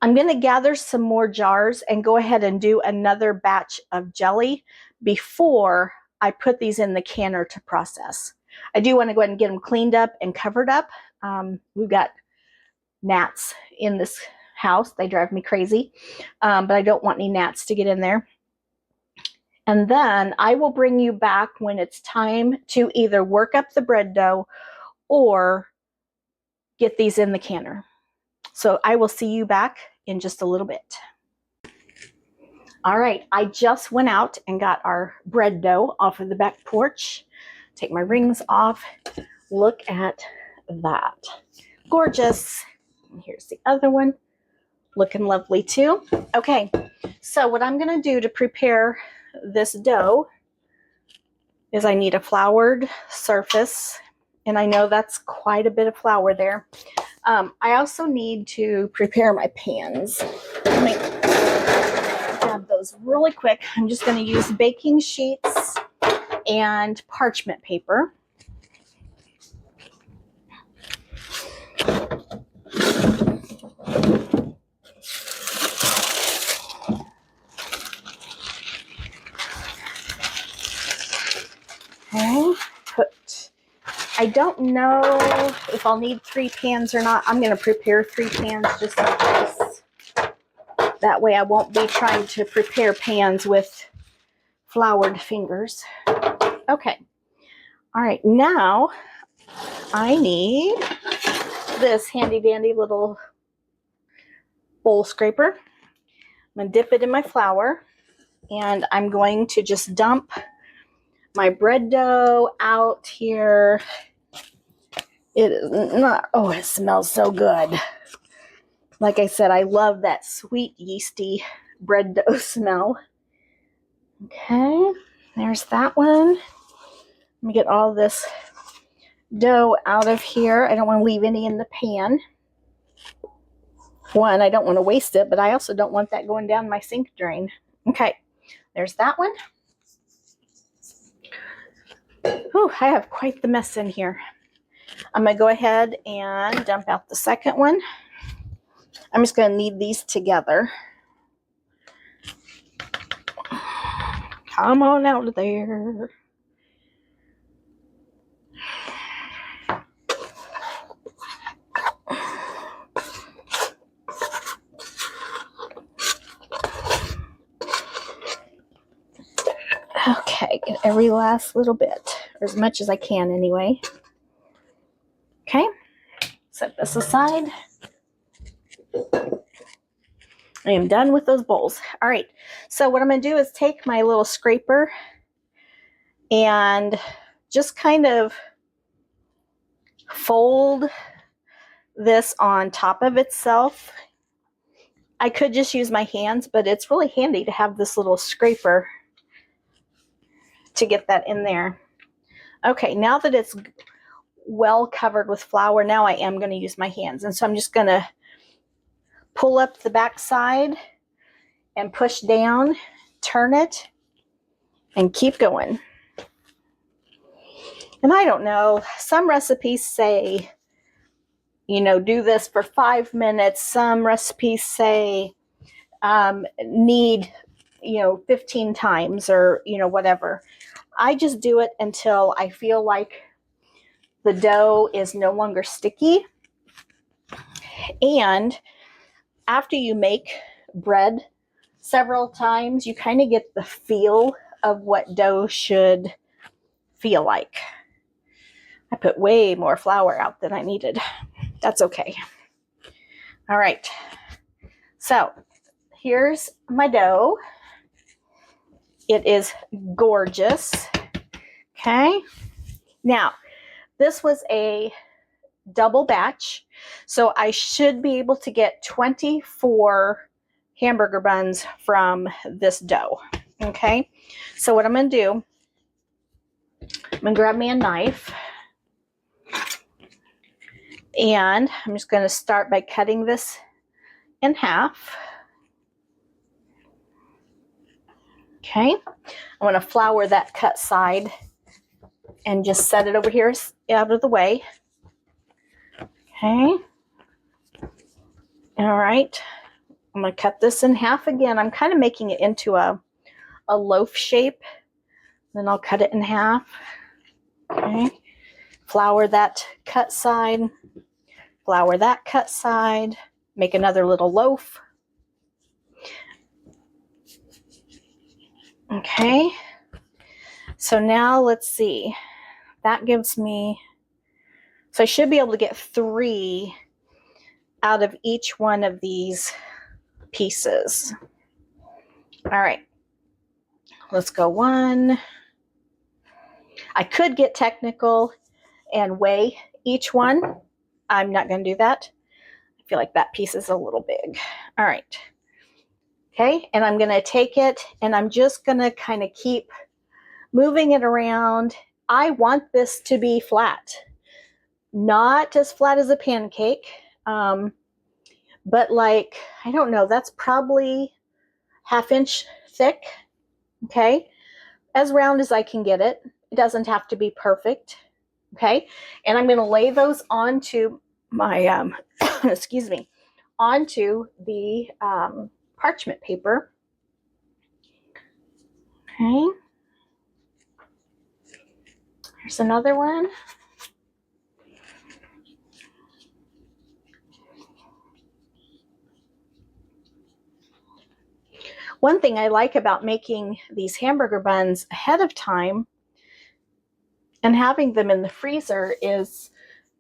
I'm going to gather some more jars and go ahead and do another batch of jelly before I put these in the canner to process. I do want to go ahead and get them cleaned up and covered up. We've got gnats in this house. They drive me crazy, but I don't want any gnats to get in there. And then I will bring you back when it's time to either work up the bread dough or get these in the canner. So I will see you back in just a little bit. All right, I just went out and got our bread dough off of the back porch. Take my rings off. Look at that. Gorgeous. And here's the other one. Looking lovely too. Okay, so what I'm going to do to prepare this dough is I need a floured surface. And I know that's quite a bit of flour there. I also need to prepare my pans. Let me grab those really quick. I'm just going to use baking sheets and parchment paper. Okay, I don't know if I'll need 3 pans or not. I'm going to prepare 3 pans just in case. That way I won't be trying to prepare pans with floured fingers. Okay. All right, now I need this handy dandy little bowl scraper. I'm going to dip it in my flour, and I'm going to just dump my bread dough out here. It is not, oh, it smells so good. Like I said, I love that sweet, yeasty bread dough smell. Okay, there's that one. Let me get all this dough out of here. I don't want to leave any in the pan. One, I don't want to waste it, but I also don't want that going down my sink drain. Okay, there's that one. Whew, I have quite the mess in here. I'm going to go ahead and dump out the second one. I'm just going to knead these together. Come on out of there. Okay, get every last little bit, or as much as I can anyway. Okay, set this aside. I am done with those bowls. All right, so what I'm going to do is take my little scraper and just kind of fold this on top of itself. I could just use my hands, but it's really handy to have this little scraper to get that in there. Okay, now that it's well covered with flour, now I am going to use my hands. And so I'm just going to pull up the back side and push down, turn it, and keep going. And I don't know, some recipes say, do this for 5 minutes. Some recipes say need, 15 times or, whatever. I just do it until I feel like the dough is no longer sticky. And after you make bread several times, you kind of get the feel of what dough should feel like. I put way more flour out than I needed. That's okay. All right. So here's my dough. It is gorgeous. Okay. Now, this was a double batch, so I should be able to get 24 hamburger buns from this dough. Okay. So what I'm going to do, I'm going to grab me a knife. And I'm just going to start by cutting this in half. Okay, I want to flour that cut side and just set it over here out of the way. Okay, all right, I'm going to cut this in half again. I'm kind of making it into a loaf shape. Then I'll cut it in half. Okay, flour that cut side. Flour that cut side, make another little loaf. Okay, so now let's see. That gives me, so I should be able to get 3 out of each one of these pieces. All right, let's go 1. I could get technical and weigh each one. I'm not going to do that. I feel like that piece is a little big. All right. Okay, and I'm going to take it and I'm just going to kind of keep moving it around. I want this to be flat. Not as flat as a pancake, But like, I don't know, that's probably 1/2 inch thick. Okay. As round as I can get it. It doesn't have to be perfect. Okay. And I'm going to lay those onto my, excuse me, onto the parchment paper. Okay. Here's another one. One thing I like about making these hamburger buns ahead of time and having them in the freezer is,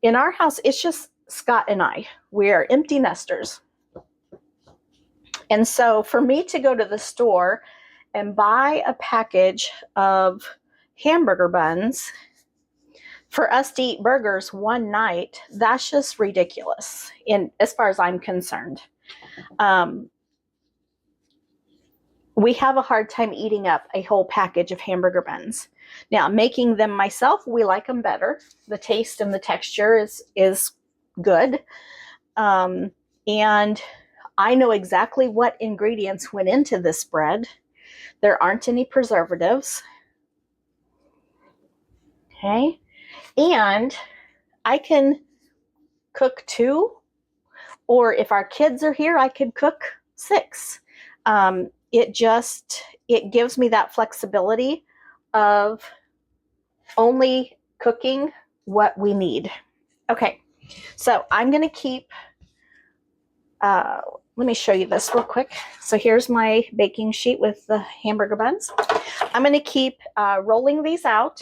in our house, it's just Scott and I. We're empty nesters. And so for me to go to the store and buy a package of hamburger buns for us to eat burgers one night, that's just ridiculous, as far as I'm concerned. We have a hard time eating up a whole package of hamburger buns. Now, making them myself, we like them better. The taste and the texture is good. And I know exactly what ingredients went into this bread. There aren't any preservatives. Okay. And I can cook 2, or if our kids are here, I could cook 6. It gives me that flexibility of only cooking what we need. Okay, so I'm going to keep, let me show you this real quick. So here's my baking sheet with the hamburger buns. I'm going to keep rolling these out,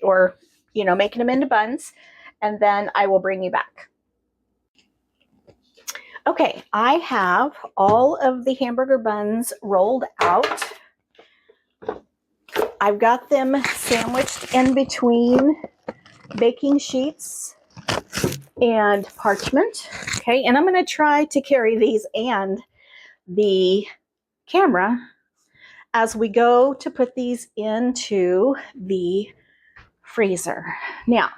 or, making them into buns, and then I will bring you back. Okay, I have all of the hamburger buns rolled out. I've got them sandwiched in between baking sheets and parchment. Okay, and I'm going to try to carry these and the camera as we go to put these into the freezer. Now,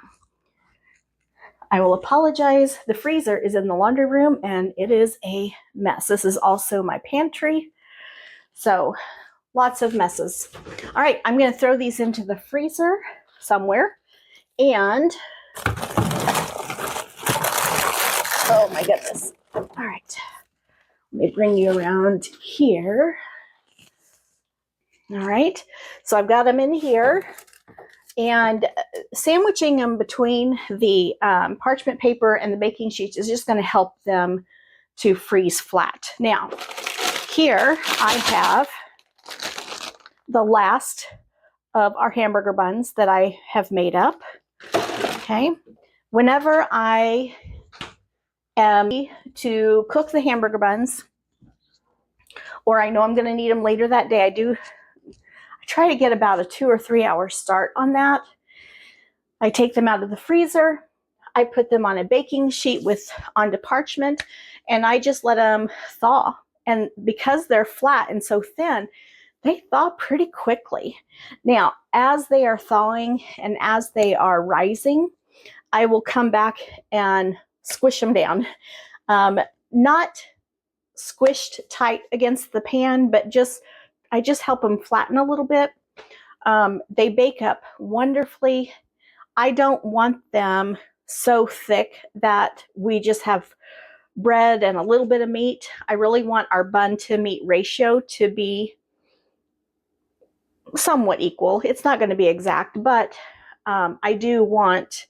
I will apologize. The freezer is in the laundry room and it is a mess. This is also my pantry. So lots of messes. All right, I'm going to throw these into the freezer somewhere. And, oh my goodness. All right, let me bring you around here. All right, so I've got them in here. And sandwiching them between the parchment paper and the baking sheets is just going to help them to freeze flat. Now, here I have the last of our hamburger buns that I have made up. Okay. Whenever I am to cook the hamburger buns, or I know I'm going to need them later that day, I try to get about a 2 or 3 hour start on that. I take them out of the freezer. I put them on a baking sheet onto parchment, and I just let them thaw. And because they're flat and so thin, they thaw pretty quickly. Now, as they are thawing and as they are rising, I will come back and squish them down. Not squished tight against the pan, but I just help them flatten a little bit. They bake up wonderfully. I don't want them so thick that we just have bread and a little bit of meat. I really want our bun to meat ratio to be somewhat equal. It's not going to be exact, but I want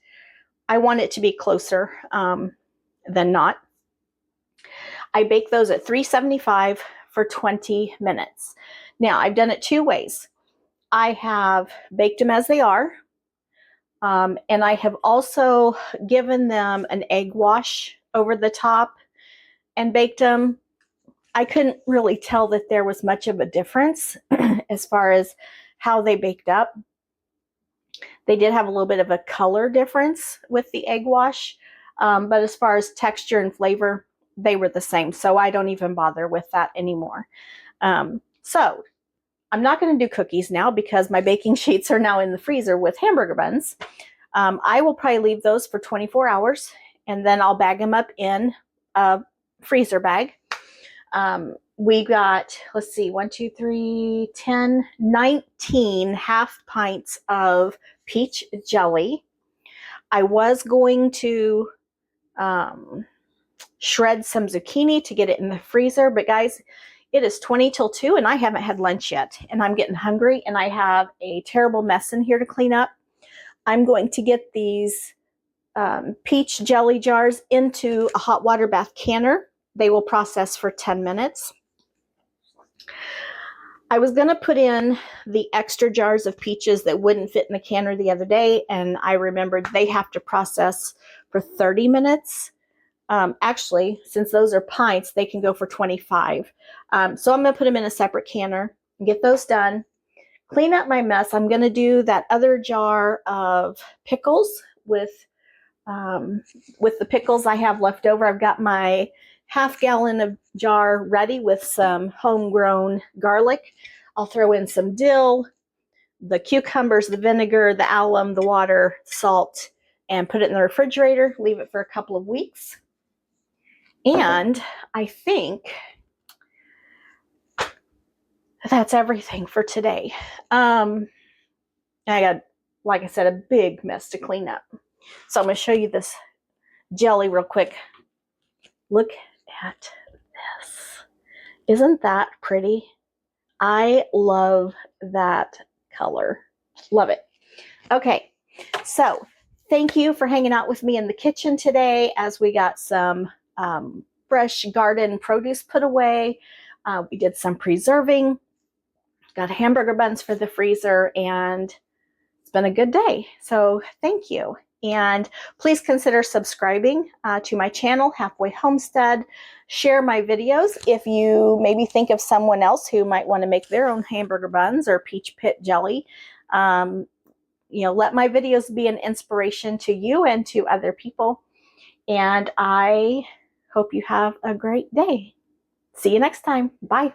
it to be closer than not. I bake those at 375 for 20 minutes. Now, I've done it 2 ways. I have baked them as they are, and I have also given them an egg wash over the top and baked them. I couldn't really tell that there was much of a difference as far as how they baked up. They did have a little bit of a color difference with the egg wash, but as far as texture and flavor, they were the same. So I don't even bother with that anymore. So I'm not going to do cookies now because my baking sheets are now in the freezer with hamburger buns. I will probably leave those for 24 hours and then I'll bag them up in a freezer bag. We got, let's see, 10, 19 half pints of peach jelly. I was going to shred some zucchini to get it in the freezer, but guys, it is 20 till 2 and I haven't had lunch yet, and I'm getting hungry and I have a terrible mess in here to clean up. I'm going to get these peach jelly jars into a hot water bath canner. They will process for 10 minutes. I was going to put in the extra jars of peaches that wouldn't fit in the canner the other day, and I remembered they have to process for 30 minutes. Actually, since those are pints, they can go for 25. So I'm going to put them in a separate canner and get those done. Clean up my mess. I'm going to do that other jar of pickles with the pickles I have left over. I've got my half-gallon of jar ready with some homegrown garlic. I'll throw in some dill, the cucumbers, the vinegar, the alum, the water, salt, and put it in the refrigerator. Leave it for a couple of weeks. And I think that's everything for today. I got, like I said, a big mess to clean up. So I'm going to show you this jelly real quick. Look at this. Isn't that pretty? I love that color. Love it. Okay, so thank you for hanging out with me in the kitchen today as we got some fresh garden produce put away. We did some preserving, got hamburger buns for the freezer, and it's been a good day. So thank you. And please consider subscribing to my channel, Halfway Homestead. Share my videos if you maybe think of someone else who might want to make their own hamburger buns or peach pit jelly. Let my videos be an inspiration to you and to other people. And I hope you have a great day. See you next time. Bye.